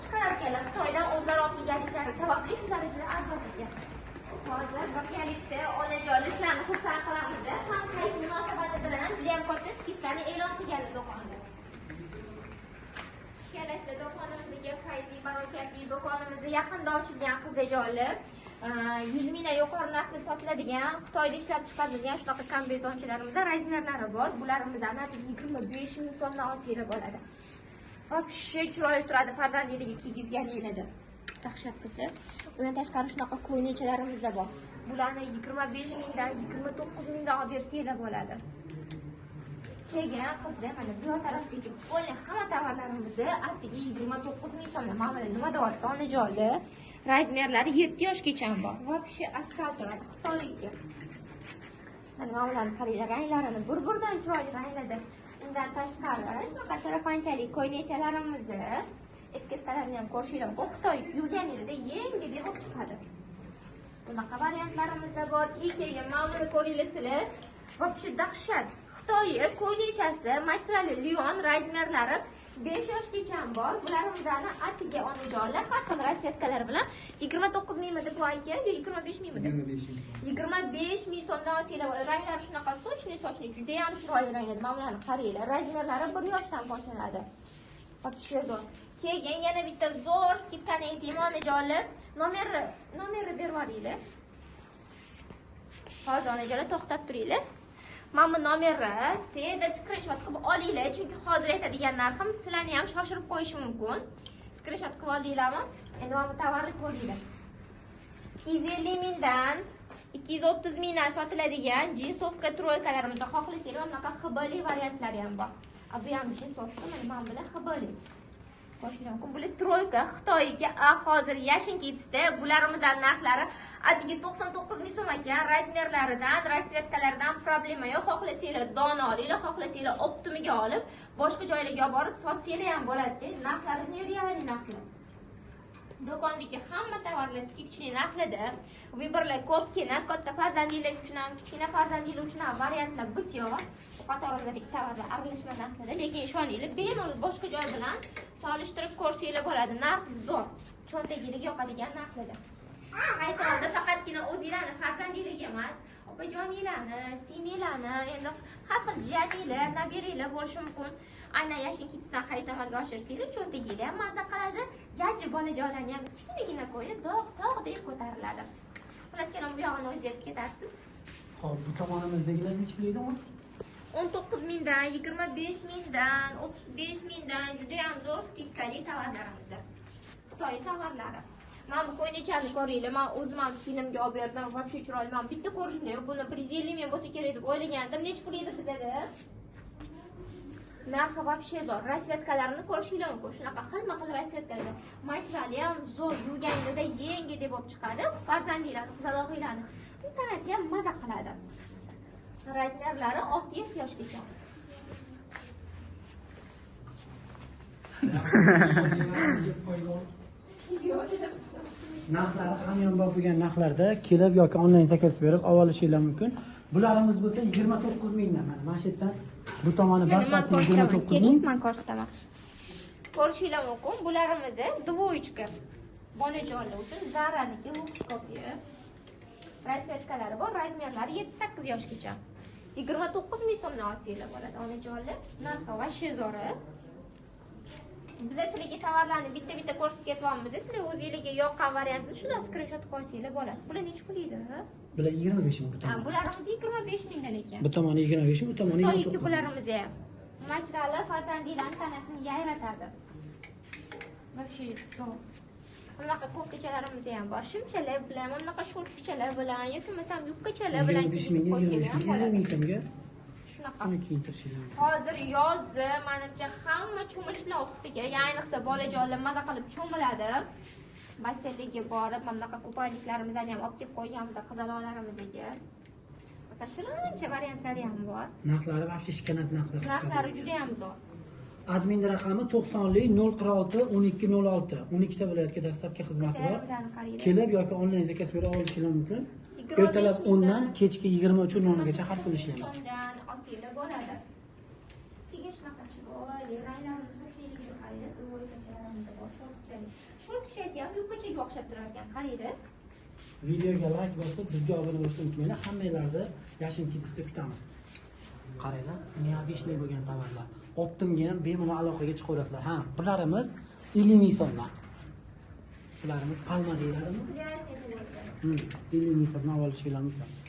chiqarar ekanlar Xitoydan o'zlari olib kelganliklari sababli shu darajada arzon ekan. Hozir birgalikda onajonlar sizlarni xursand qilamiz. Hamkayf munosabati bilan juda ham katta skidkani e'lon qilgan do'konda. Kelasida do'konimizga fayzli barokatli do'konimizda yaqinda ochilgan qizdajonlar 100 mingdan yuqori narxda sotiladigan Xitoyda ishlab chiqarilgan shunaqa kombinezonchilarimizda razmerlari bor. Bularimiz ana 25 ming so'mdan olsangiz bo'ladi. Вообще chiroyli turadi farzandingizga kiygizganingizda. Dahshat qizlar. Undan tashqari shunaqa ko'yinchalarimiz bor. Bularni 25 mingdan 29 mingdan olib bersanglar bo'ladi. Kelgan qizlar mana bu tarafdagi bo'lgan hamma tovarlarimizni atigi 29 ming so'mdan. Mana nima deyapti onajonlar? Razmerlari 7 yoshgacha bor. Вообще asfalt turadi Xitoyga. Mana ularning qaranglar, ranglarini bir-biridan chiroyli rangladi. Undan tashqari shunaqa sarafanchalik ko'ynechalarimiz, etiketalarini ham ko'rishinglar mumkin. Xitoy yuvganingizda yangi deb chiqadi. Bunaqa variantlarimiz bor. Ikkiga ma'mul ko'ringlar sizlar. Вообще dahshat. Xitoy ko'ynechasi materiali Lyon razmerlari 5 yoshgacha bor. Bularimizni atiga onajonlar har xil rasvetkalar bilan 29 mingmi deb aytgan, yo 25 mingmi deb. 25 ming so'mdan olsanglar bo'ladi. Ranglari shunaqa sochni juda ham chiroyli ranglar. Mana bularni qaranglar. Razmerlari 1 yoshdan boshlanadi. Вообще zo'r. Keyin yana bitta zo'r skidkani aytaymi onajonlar. Nomerni berib yuboringlar. Hozir onajonlar to'xtab turinglar. Mana bu nomerni tezda screenshot qilib olinglar, chunki hozir aytadigan narxim sizlarni ham shoshirib qo'yishi mumkin. Screenshot qilib oldinglarmi? Endi mana bu tovarni ko'ringlar. 250 mingdan 230 mingdan sotiladigan jinsovka troykalarimizni xohlasanglar, bunaqa xibali variantlari ham bor. Bu ham jinsovka, mana bilan xibali. Qo'shimcha bular troyka Xitoyga hozir yashin ketishda bularimiz narxlari atigi 99 ming so'm ekan. Razmerlaridan, rasvetkalaridan problema yo'q. Xohlasanglar dona olinglar, xohlasanglar optimiga olib, boshqa joylarga olib borib sotsanglar ham bo'ladi. Narxlari nereal narxlar. Do'kondagi hamma tovarlar kichkina narxlarda. Vibrlar ko'pgina, katta farzandinglar uchun ham, kichkina farzandinglar uchun ham variantlar bisyor. Qatorimizdagi tovarlar aralashma narxlarda, lekin ishoninglar, bemalol boshqa joy bilan solishtirib ko'rsanglar bo'ladi. Narx zo'r. Cho'ntagingizga yoqadigan narxlarda. Aytganda faqatgina o'zingizlarni farzandingizga emas, opajoninglarni, singlinglarni, endi har xil jiyaninglar, nabiranglar bo'lishi mumkin. Aynan yashin kitisidan xarid amalga oshirsanglar, cho'ntagingizga ham maza qiladi. Jajji bolajonlarni ham kichkinagina qo'yib, dog'-dog' ko'tariladi. Xullas keling, bu yog'ini o'zingiz ketarsiz. Xo'p, bu tomonimizdagilar necha pulga? 19 mingdan, 25 mingdan, 35 mingdan juda ham zo'r skidkali tovarlarimiz. Xitoy tovarlari. Mana bu ko'ynechani ko'ringlar. Men o'zim ham singlimga olib berdim. Вообще chiroyli. Men bitta ko'rishimda yo'q, buni prezelli men bo'lsa kerak deb o'ylagandim. Necha pul edi bizada? Narxi вообще zo'r. Rasvetkalarini ko'rishinglar mumkin. Shunaqa xilma-xil rasvetkalar. Materiali ham zo'r. Yuvganingizda yangi deb bo'lib chiqadi. Farzandinglarni, qizaloqinglarni tanasi ham maza qiladi. Razmerlari 6 yoshgacha. Narxlari hamyon bo'lgan narxlarda kelib yoki onlayn zakaz berib olishingiz mumkin. Bularimiz bo'lsa 29 mingdan. Mana shu yerdan bu tomoni barchasi 29 ming. Men ko'rsataman. Ko'rishingiz mumkin. Bularimiz dvoychka. Bolajonlar uchun Zara'niki lux kopiya. Rasvetkalari bor, razmerlari 7-8 yoshgacha. 29 ming so'mdan olsanglar bo'ladi onajonlar. Narxi vashi zo'ri. Biz sizlarga tovarlarni bitta-bitta ko'rsatib ketyapmiz. Sizlar o'zingizlarga yoqqan variantni shunday screenshot qo'ysanglar bo'ladi. Bular necha pul edi? Bular 25 ming. Bularimiz 25 mingdan ekan. Bu tomoni 25 ming, bu tomoni 29 ming. Bularimiz ham materiali farzandinglarning tanasini yayratadi. Вообще zo'r. Bunaqa ko'pkachalarimiz ham bor. Shimchalar bilan, bunaqa shortkachalar bilan yoki masalan yubkachalar bilan kiyib qo'ysangiz ham bo'ladi. Shunaqa. Hozir yoz, menimcha hamma cho'milishlar o'qisa kerak. Ayniqsa bolajonlar maza qilib cho'miladi. Basseynga borib, mana bunaqa ko'payliklarimizni ham olib kelib qo'yganmiz qizaloqlarimizga. Shirincha variantlari ham bor. Narxlari вообще shkanat narxlar. Narxlari juda ham zo'r. Admin raqami 90lik 046 1206. 12 ta viloyatga dastlabki xizmati bor. Kelib yoki onlayn zakaz bera olishingiz mumkin. Ertalab 10 dan kechki 23:00 gacha har kuni ishlaymiz. Undan olsanglar bo'ladi. Ustiga shunaqa chiroyli ranglarimiz xushligiga qaraydi. O'yinchalarimiz bor, shortkacha ham yubkachaga o'xshab turar ekan, qaraydi. Videoga like bosib, bizga obuna bo'lishni unutmanglar. Hammanglarni Yashin Kids'da kutamiz. Qaranglar, neobishniy bo'lgan tovarlar. Optimga ham bemalol aloqaga chiqaveradilar. Ha, bularimiz 50 ming so'mdan. Bularimiz palma deylarmi? 50 ming so'mdan. 50 ming so'mdan olishinglar mumkin.